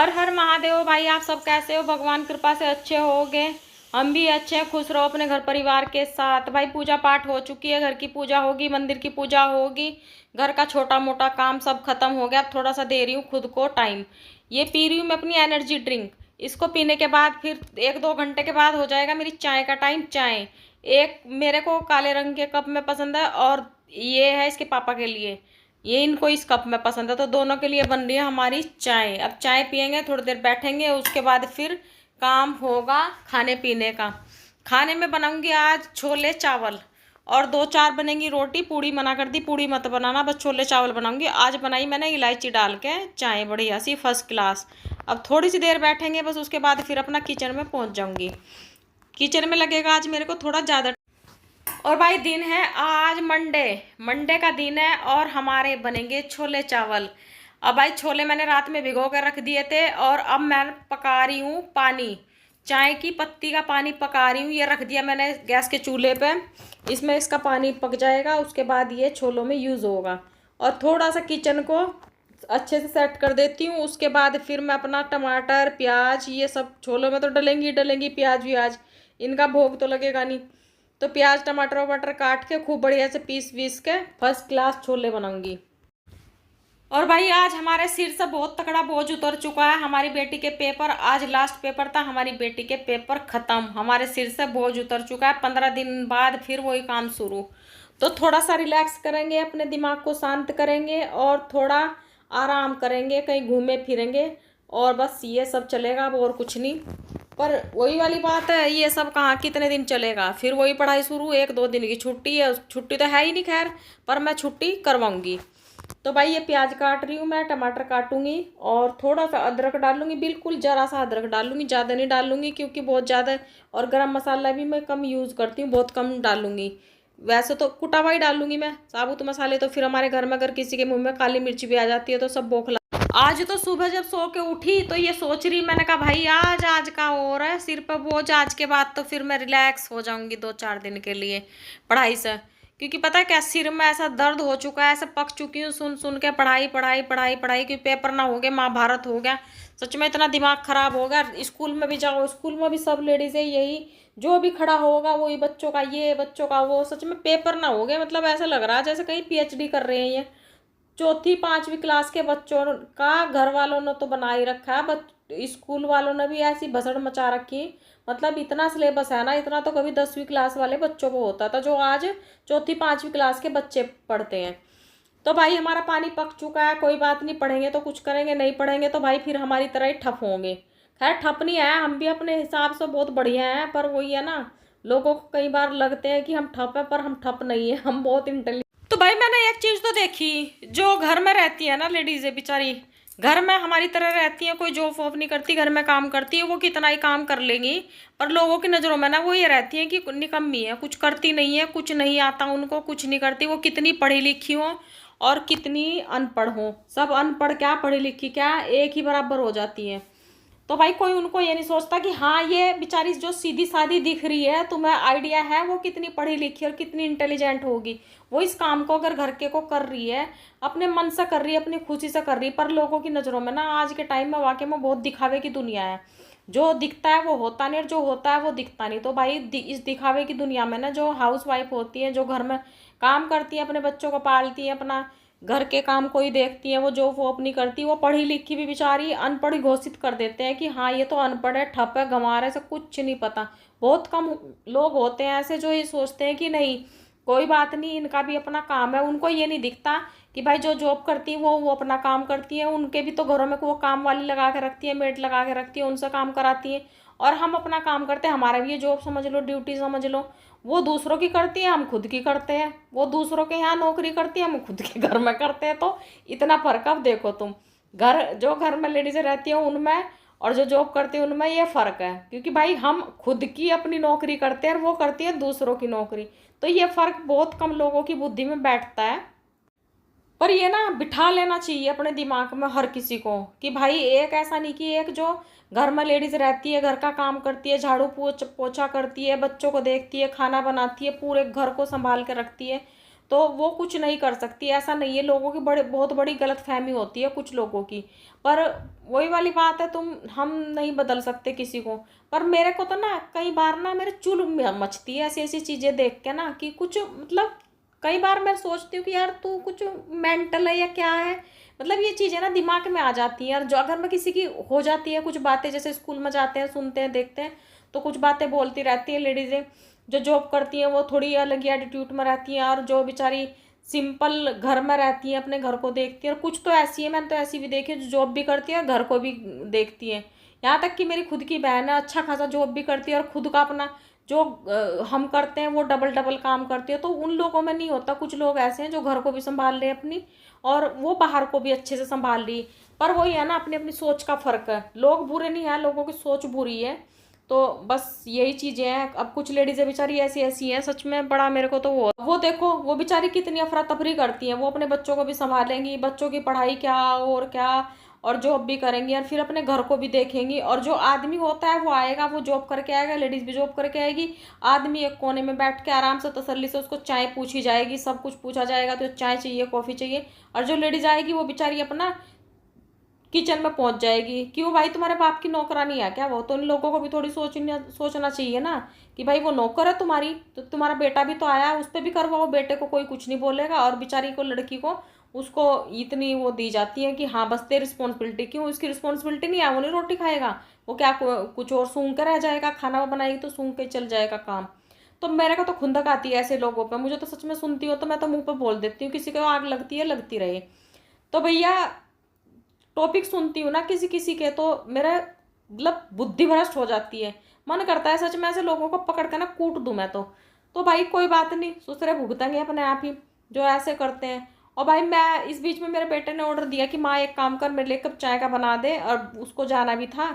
हर हर महादेव। भाई आप सब कैसे हो? भगवान कृपा से अच्छे होगे। हम भी अच्छे हैं, खुश रहो अपने घर परिवार के साथ। भाई पूजा पाठ हो चुकी है, घर की पूजा होगी, मंदिर की पूजा होगी, घर का छोटा मोटा काम सब खत्म हो गया। अब थोड़ा सा दे रही हूँ खुद को टाइम। ये पी रही हूँ मैं अपनी एनर्जी ड्रिंक। इसको पीने के बाद फिर 1-2 घंटे के बाद हो जाएगा मेरी चाय का टाइम। चाय एक मेरे को काले रंग के कप में पसंद है और ये है इसके पापा के लिए, ये इनको इस कप में पसंद है, तो दोनों के लिए बन रही है हमारी चाय। अब चाय पियेंगे, थोड़ी देर बैठेंगे, उसके बाद फिर काम होगा खाने पीने का। खाने में बनाऊंगी आज छोले चावल और 2-4 बनेंगी रोटी। पूड़ी मना कर दी, पूड़ी मत बनाना, बस छोले चावल बनाऊंगी। आज बनाई मैंने इलायची डाल के चाय, बढ़िया सी फर्स्ट क्लास। अब थोड़ी सी देर बैठेंगे बस, उसके बाद फिर अपना किचन में पहुंच जाऊंगी। किचन में लगेगा आज मेरे को थोड़ा ज़्यादा। और भाई दिन है आज मंडे, मंडे का दिन है और हमारे बनेंगे छोले चावल। अब भाई छोले मैंने रात में भिगो कर रख दिए थे और अब मैं पका रही हूँ पानी, चाय की पत्ती का पानी पका रही हूँ। ये रख दिया मैंने गैस के चूल्हे पे, इसमें इसका पानी पक जाएगा, उसके बाद ये छोलों में यूज़ होगा। और थोड़ा सा किचन को अच्छे से सेट कर देती हूँ, उसके बाद फिर मैं अपना टमाटर प्याज ये सब छोलों में तो डलेंगी डलेंगी, प्याज व्याज इनका भोग तो लगेगा नहीं, तो प्याज टमाटर वमाटर काट के खूब बढ़िया से पीस वीस के फर्स्ट क्लास छोले बनाऊंगी। और भाई आज हमारे सिर से बहुत तगड़ा बोझ उतर चुका है। हमारी बेटी के पेपर, आज लास्ट पेपर था, हमारी बेटी के पेपर खत्म, हमारे सिर से बोझ उतर चुका है। 15 दिन बाद फिर वही काम शुरू, तो थोड़ा सा रिलैक्स करेंगे, अपने दिमाग को शांत करेंगे और थोड़ा आराम करेंगे, कहीं घूमे फिरेंगे और बस ये सब चलेगा, अब और कुछ नहीं। पर वही वाली बात है, ये सब कहाँ कितने दिन चलेगा, फिर वही पढ़ाई शुरू। 1-2 दिन की छुट्टी है, छुट्टी तो है ही नहीं खैर, पर मैं छुट्टी करवाऊंगी। तो भाई ये प्याज काट रही हूँ मैं, टमाटर काटूंगी और थोड़ा सा अदरक डालूंगी, बिल्कुल ज़रा सा अदरक डालूंगी, ज़्यादा नहीं डालूंगी क्योंकि बहुत ज़्यादा। और गरम मसाला भी मैं कम यूज़ करती हूँ, बहुत कम डालूंगी। वैसे तो कुटा हुआ ही डालूंगी मैं, साबुत मसाले तो फिर हमारे घर में अगर किसी के मुंह में काली मिर्ची भी आ जाती है तो सब बौखला। आज तो सुबह जब सो के उठी तो ये सोच रही, मैंने कहा भाई आज का और है सिर पर बोझ, आज के बाद तो फिर मैं रिलैक्स हो जाऊंगी 2-4 दिन के लिए पढ़ाई से। क्योंकि पता है क्या, सिर में ऐसा दर्द हो चुका है, ऐसा पक चुकी हूँ सुन सुन के, पढ़ाई पढ़ाई पढ़ाई पढ़ाई, क्योंकि पेपर ना हो गए, महाभारत हो गया। सच में इतना दिमाग खराब हो गया। स्कूल में भी जाओ, स्कूल में भी सब लेडीज है यही, जो भी खड़ा होगा वही बच्चों का ये बच्चों का वो। सच में पेपर ना हो गए, मतलब ऐसा लग रहा है जैसे कहीं पीएचडी कर रहे हैं ये। 4th-5वीं क्लास के बच्चों का घर वालों ने तो बना ही रखा है, स्कूल वालों ने भी ऐसी भसड़ मचा रखी। मतलब इतना सिलेबस है ना, इतना तो कभी 10वीं क्लास वाले बच्चों को होता था, जो आज 4th-5वीं क्लास के बच्चे पढ़ते हैं। तो भाई हमारा पानी पक चुका है, कोई बात नहीं, पढ़ेंगे तो कुछ करेंगे, नहीं पढ़ेंगे तो भाई फिर हमारी तरह ही ठप होंगे। खैर ठप नहीं है, हम भी अपने हिसाब से बहुत बढ़िया हैं, पर वही है ना, लोगों को कई बार लगते हैं कि हम ठप हैं, पर हम ठप नहीं है, हम बहुत इंटेलिजेंट। तो भाई मैंने एक चीज़ तो देखी, जो घर में रहती है ना लेडीज़ बेचारी, घर में हमारी तरह रहती है, कोई जॉब वॉब नहीं करती, घर में काम करती है, वो कितना ही काम कर लेंगी, पर लोगों की नज़रों में ना वो ये रहती है कि निकम्मी है, कुछ करती नहीं है, कुछ नहीं आता उनको, कुछ नहीं करती। वो कितनी पढ़ी लिखी हो और कितनी अनपढ़ हो, सब अनपढ़ क्या पढ़ी लिखी क्या एक ही बराबर हो जाती है। तो भाई कोई उनको ये नहीं सोचता कि हाँ ये बेचारी जो सीधी सादी दिख रही है, तुम्हें आइडिया है वो कितनी पढ़ी लिखी और कितनी इंटेलिजेंट होगी। वो इस काम को अगर घर के को कर रही है, अपने मन से कर रही है, अपनी खुशी से कर रही है। पर लोगों की नज़रों में ना आज के टाइम में वाकई में बहुत दिखावे की दुनिया है, जो दिखता है वो होता नहीं और जो होता है वो दिखता नहीं। तो भाई इस दिखावे की दुनिया में ना, जो हाउस वाइफ होती है, जो घर में काम करती है, अपने बच्चों को पालती है, अपना घर के काम कोई देखती है, वो जो वो अपनी करती है, वो पढ़ी लिखी भी बेचारी अनपढ़ घोषित कर देते हैं कि हाँ ये तो अनपढ़ है, ठप है, गंवार है, से कुछ नहीं पता। बहुत कम लोग होते हैं ऐसे जो ये सोचते हैं कि नहीं कोई बात नहीं, इनका भी अपना काम है। उनको ये नहीं दिखता कि भाई जो जॉब करती है वो अपना काम करती है, उनके भी तो घरों में वो काम वाली लगा के रखती है, मेड लगा के रखती है, उनसे काम कराती है। और हम अपना काम करते हैं, हमारा भी ये जॉब समझ लो, ड्यूटी समझ लो। वो दूसरों की करती है, हम खुद की करते हैं। वो दूसरों के यहाँ नौकरी करती है, हम खुद के घर में करते हैं। तो इतना फर्क अब देखो तुम, घर में लेडीज़ें रहती हैं उनमें और जो जॉब करती है उनमें, ये फ़र्क है। क्योंकि भाई हम खुद की अपनी नौकरी करते हैं और वो करती है दूसरों की नौकरी, तो ये फ़र्क बहुत कम लोगों की बुद्धि में बैठता है। पर ये ना बिठा लेना चाहिए अपने दिमाग में हर किसी को कि भाई एक ऐसा नहीं कि एक जो घर में लेडीज रहती है, घर का काम करती है, झाड़ू पोछा करती है, बच्चों को देखती है, खाना बनाती है, पूरे घर को संभाल के रखती है, तो वो कुछ नहीं कर सकती, ऐसा नहीं है। लोगों की बहुत बड़ी गलतफहमी होती है कुछ लोगों की। पर वही वाली बात है, हम नहीं बदल सकते किसी को। पर मेरे को तो ना कई बार ना मेरे चुल मचती है ऐसी ऐसी चीज़ें देख के ना, कि कुछ मतलब कई बार मैं सोचती हूँ कि यार तू कुछ मेंटल है या क्या है। मतलब ये चीज़ें ना दिमाग में आ जाती हैं, और जो अगर मैं किसी की हो जाती है कुछ बातें, जैसे स्कूल में जाते हैं, सुनते हैं, देखते हैं, तो कुछ बातें बोलती रहती हैं लेडीज़ें। जो जॉब करती हैं वो थोड़ी अलग ही एटीट्यूड में रहती हैं, और जो बेचारी सिंपल घर में रहती हैं अपने घर को देखती है। और कुछ तो ऐसी है, मैंने तो ऐसी भी देखी है जो जॉब भी करती है और घर को भी देखती है। यहाँ तक कि मेरी खुद की बहन है, अच्छा खासा जॉब भी करती है और खुद का अपना जो हम करते हैं वो डबल डबल काम करती है। तो उन लोगों में नहीं होता। कुछ लोग ऐसे हैं जो घर को भी संभाल रहे हैं अपनी, और वो बाहर को भी अच्छे से संभाल रही। पर वही है ना, अपनी अपनी सोच का फर्क है। लोग बुरे नहीं हैं, लोगों की सोच बुरी है। तो बस यही चीज़ें हैं। अब कुछ लेडीज़ें बेचारी ऐसी ऐसी हैं, सच में बड़ा मेरे को तो वो देखो, वो बेचारी कितनी अफरा तफरी करती हैं। वो अपने बच्चों को भी संभालेंगी, बच्चों की पढ़ाई क्या और क्या, और जॉब भी करेंगी, और फिर अपने घर को भी देखेंगी। और जो आदमी होता है वो आएगा, वो जॉब करके आएगा, लेडीज़ भी जॉब करके आएगी। आदमी एक कोने में बैठ के आराम से तसल्ली से उसको चाय पूछी जाएगी, सब कुछ पूछा जाएगा, तो चाय चाहिए, कॉफ़ी चाहिए। और जो लेडीज़ आएगी वो बेचारी अपना किचन में पहुंच जाएगी। क्यों भाई, तुम्हारे बाप की नौकरानी है क्या वो? तो इन लोगों को भी थोड़ी सोचना चाहिए ना, कि भाई वो नौकर है तुम्हारी, तो तुम्हारा बेटा भी तो आया है, उस पर भी करवाओ। बेटे को कोई कुछ नहीं बोलेगा, और बेचारी को, लड़की को, उसको इतनी वो दी जाती है कि हाँ बस तेरी रिस्पॉन्सिबिलिटी। क्यों उसकी रिस्पॉन्सिबिलिटी नहीं है? वो नहीं रोटी खाएगा? वो क्या कुछ और सूंघ कर रह जाएगा? खाना वो बनाएगी तो सूंघ के चल जाएगा काम। तो मेरे को तो खुंदक आती है ऐसे लोगों पर। मुझे तो सच में सुनती हूँ तो मैं तो मुंह पर बोल देती हूँ, किसी को आग लगती है लगती रहे। तो भैया टॉपिक सुनती हूँ ना किसी किसी के, तो मेरा मतलब बुद्धि भ्रष्ट हो जाती है। मन करता है सच में ऐसे लोगों को पकड़ के ना कूट दूं मैं तो भाई कोई बात नहीं, दूसरे भुगतेंगे अपने आप ही जो ऐसे करते हैं। और भाई मैं इस बीच में, मेरे बेटे ने ऑर्डर दिया कि माँ एक काम कर, मेरे लिए कप चाय का बना दे, और उसको जाना भी था।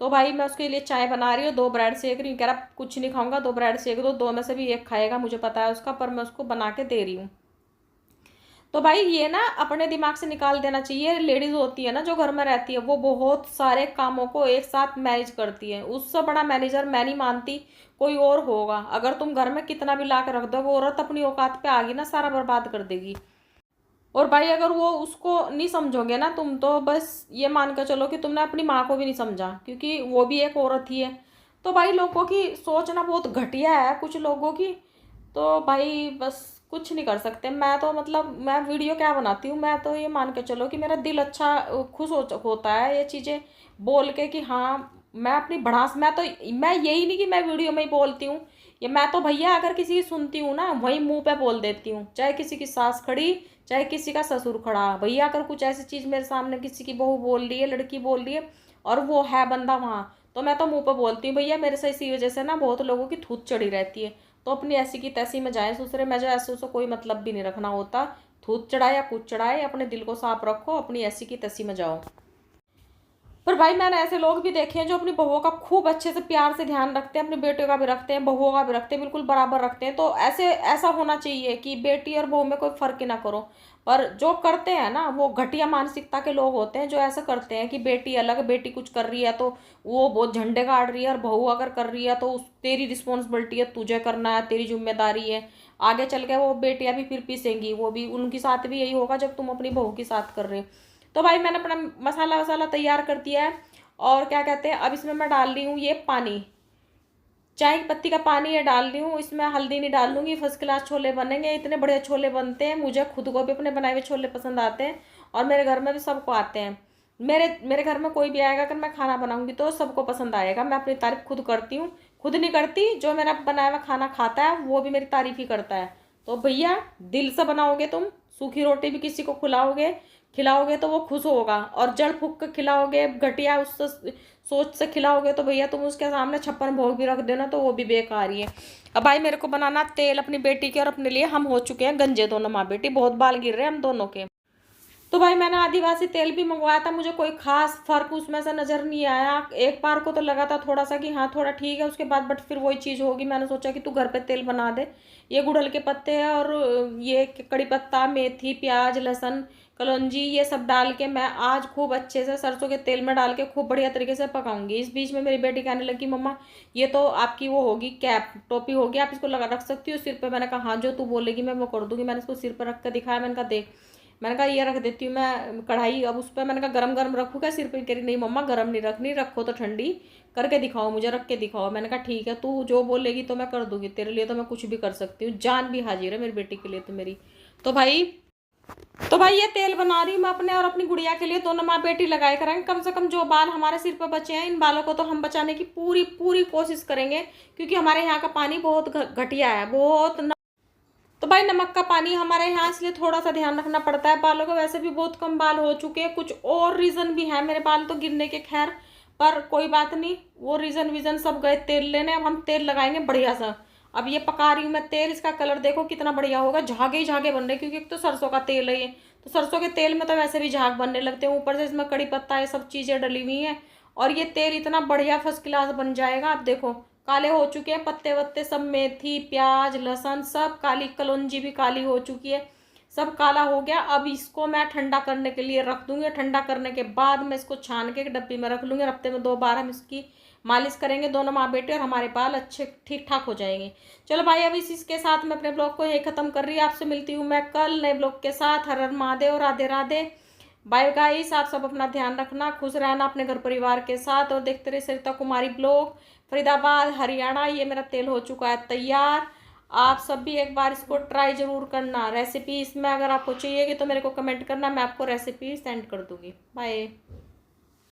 तो भाई मैं उसके लिए चाय बना रही हूँ, 2 ब्रेड सेक रही हूँ। कह रहा कुछ नहीं खाऊंगा, 2 ब्रेड सेक दो, 2 में से भी एक खाएगा, मुझे पता है उसका, पर मैं उसको बना के दे रही हूँ। तो भाई ये ना अपने दिमाग से निकाल देना चाहिए। लेडीज होती है ना जो घर में रहती है, वो बहुत सारे कामों को एक साथ मैनेज करती है। उससे बड़ा मैनेजर मैं नहीं मानती कोई और होगा। अगर तुम घर में कितना भी ला के रख दो, वो औरत अपनी औकात पे आ गई ना, सारा बर्बाद कर देगी। और भाई अगर वो उसको नहीं समझोगे ना तुम, तो बस ये मान कर चलो कि तुमने अपनी माँ को भी नहीं समझा, क्योंकि वो भी एक औरत ही है। तो भाई लोगों की सोच ना बहुत घटिया है कुछ लोगों की। तो भाई बस कुछ नहीं कर सकते। मैं तो मतलब मैं वीडियो क्या बनाती हूँ, मैं तो ये मान के चलो कि मेरा दिल अच्छा होता है ये चीज़ें बोल के, कि हाँ मैं अपनी भड़ास, मैं यही नहीं कि मैं वीडियो में ही बोलती हूँ। ये मैं तो भैया अगर किसी की सुनती हूँ ना, वही मुंह पे बोल देती हूँ। चाहे किसी की सास खड़ी, चाहे किसी का ससुर खड़ा, भैया अगर कुछ ऐसी चीज़ मेरे सामने किसी की बहू बोल रही है, लड़की बोल रही है, और वो है बंदा वहाँ, तो मैं तो मुंह पे बोलती हूँ भैया मेरे से इसी वजह से ना बहुत लोगों की थूत चढ़ी रहती है। तो अपनी ऐसी की तैसी में जाए, दूसरे में जाए, ऐसे उससे कोई मतलब भी नहीं रखना होता। थूत चढ़ाए या कुछ चढ़ाए, अपने दिल को साफ रखो, अपनी ऐसी की तैसी में जाओ। पर भाई मैंने ऐसे लोग भी देखे हैं जो अपनी बहुओं का खूब अच्छे से प्यार से ध्यान रखते हैं, अपने बेटे का भी रखते हैं, बहुओं का भी रखते हैं, बिल्कुल बराबर रखते हैं। तो ऐसा होना चाहिए कि बेटी और बहू में कोई फर्क ही ना करो। पर जो करते हैं ना वो घटिया मानसिकता के लोग होते हैं, जो ऐसा करते हैं कि बेटी अलग, बेटी कुछ कर रही है तो वो बहुत झंडे गाड़ रही है, और बहू अगर कर रही है तो तेरी रिस्पॉन्सिबिलिटी है, तुझे करना है, तेरी जिम्मेदारी है। आगे चल के वो बेटियां भी फिर पीसेंगी, वो भी उनके साथ भी यही होगा जब तुम अपनी बहू के साथ कर रहे हो। तो भाई मैंने अपना मसाला वसाला तैयार कर दिया है, और क्या कहते हैं, अब इसमें मैं डाल रही हूँ ये पानी, चाय की पत्ती का पानी ये डाल रही हूँ। इसमें हल्दी नहीं डाल दूँगी। फर्स्ट क्लास छोले बनेंगे, इतने बढ़िया छोले बनते हैं, मुझे खुद को भी अपने बनाए हुए छोले पसंद आते हैं, और मेरे घर में भी सबको आते हैं। मेरे घर में कोई भी आएगा, अगर मैं खाना बनाऊंगी तो सबको पसंद आएगा। मैं अपनी तारीफ खुद करती हूँ, खुद नहीं करती, जो मेरा बनाया हुआ खाना खाता है वो भी मेरी तारीफ ही करता है। तो भैया दिल से बनाओगे तुम, सूखी रोटी भी किसी को खिलाओगे तो वो खुश होगा, और जड़ फूक कर खिलाओगे, घटिया उससे सोच से खिलाओगे, तो भैया तुम उसके सामने 56 भोग भी रख देना तो वो भी बेकार ही है। अब भाई मेरे को बनाना तेल अपनी बेटी के और अपने लिए, हम हो चुके हैं गंजे दोनों माँ बेटी, बहुत बाल गिर रहे हैं हम दोनों के। तो भाई मैंने आदिवासी तेल भी मंगवाया था, मुझे कोई खास फर्क उसमें से नजर नहीं आया। एक बार को तो लगा था थोड़ा सा कि हाँ थोड़ा ठीक है, उसके बाद बट फिर वही चीज़ होगी। मैंने सोचा कि तू घर पे तेल बना दे। ये गुड़हल के पत्ते हैं, और ये कड़ी पत्ता, मेथी, प्याज, लहसुन, कलौंजी ये सब डाल के मैं आज खूब अच्छे से सरसों के तेल में डाल के खूब बढ़िया तरीके से पकाऊंगी। इस बीच में मेरी बेटी कहने लगी, मम्मा ये तो आपकी वो होगी कैप, टोपी होगी, आप इसको लगा रख सकती हो सिर पे। मैंने कहा हाँ जो तू बोलेगी मैं वो कर दूंगी। मैंने इसको सिर पर रख कर दिखाया। मैंने कहा देख, मैंने कहा ये रख देती हूँ मैं कढ़ाई, अब उस पर मैंने कहा गरम गरम रखूँ क्या सिर पे? कह रही नहीं मम्मा गरम नहीं रखनी, रखो तो ठंडी करके दिखाओ, मुझे रख के दिखाओ। मैंने कहा ठीक है, तू जो बोलेगी तो मैं कर दूंगी, तेरे लिए तो मैं कुछ भी कर सकती हूँ, जान भी हाजिर है मेरी बेटी के लिए तो मेरी। तो भाई ये तेल बना रही हूँ मैं अपने और अपनी गुड़िया के लिए, दोनों माँ बेटी लगाए करेंगे। कम से कम जो बाल हमारे सिर पर बचे हैं इन बालों को तो हम बचाने की पूरी पूरी कोशिश करेंगे, क्योंकि हमारे यहाँ का पानी बहुत घटिया है, बहुत तो भाई नमक का पानी हमारे यहाँ, इसलिए थोड़ा सा ध्यान रखना पड़ता है। बालों को वैसे भी बहुत कम बाल हो चुके हैं, कुछ और रीज़न भी है मेरे बाल तो गिरने के, खैर पर कोई बात नहीं, वो रीज़न वीज़न सब गए तेल लेने। अब हम तेल लगाएंगे बढ़िया सा। अब ये पका रही हूँ मैं तेल, इसका कलर देखो कितना बढ़िया होगा, झागे ही झागे बन रहे, क्योंकि एक तो सरसों का तेल है ये, तो सरसों के तेल में तो वैसे भी झाग बनने लगते हैं, ऊपर से इसमें कड़ी पत्ता ये सब चीज़ें डली हुई हैं, और ये तेल इतना बढ़िया फर्स्ट क्लास बन जाएगा। आप देखो काले हो चुके हैं पत्ते वत्ते सब, मेथी प्याज लहसुन सब काली, कलौंजी भी काली हो चुकी है, सब काला हो गया। अब इसको मैं ठंडा करने के लिए रख दूंगी, ठंडा करने के बाद मैं इसको छान के एक डब्बी में रख लूँगी। हफ्ते में 2 बार हम इसकी मालिश करेंगे दोनों माँ बेटे, और हमारे बाल अच्छे ठीक ठाक हो जाएंगे। चलो भाई अब इसके साथ मैं अपने ब्लॉग को यही ख़त्म कर रही हूँ। आपसे मिलती हूँ मैं कल नए ब्लॉग के साथ। हर हर महादेव, राधे राधे, बाय गाइस। आप सब अपना ध्यान रखना, खुश रहना अपने घर परिवार के साथ, और देखते रहे सरिता कुमारी ब्लॉग, फरीदाबाद हरियाणा। ये मेरा तेल हो चुका है तैयार। आप सब भी एक बार इसको ट्राई जरूर करना। रेसिपी इसमें अगर आपको चाहिए तो मेरे को कमेंट करना, मैं आपको रेसिपी सेंड कर दूंगी। बाय।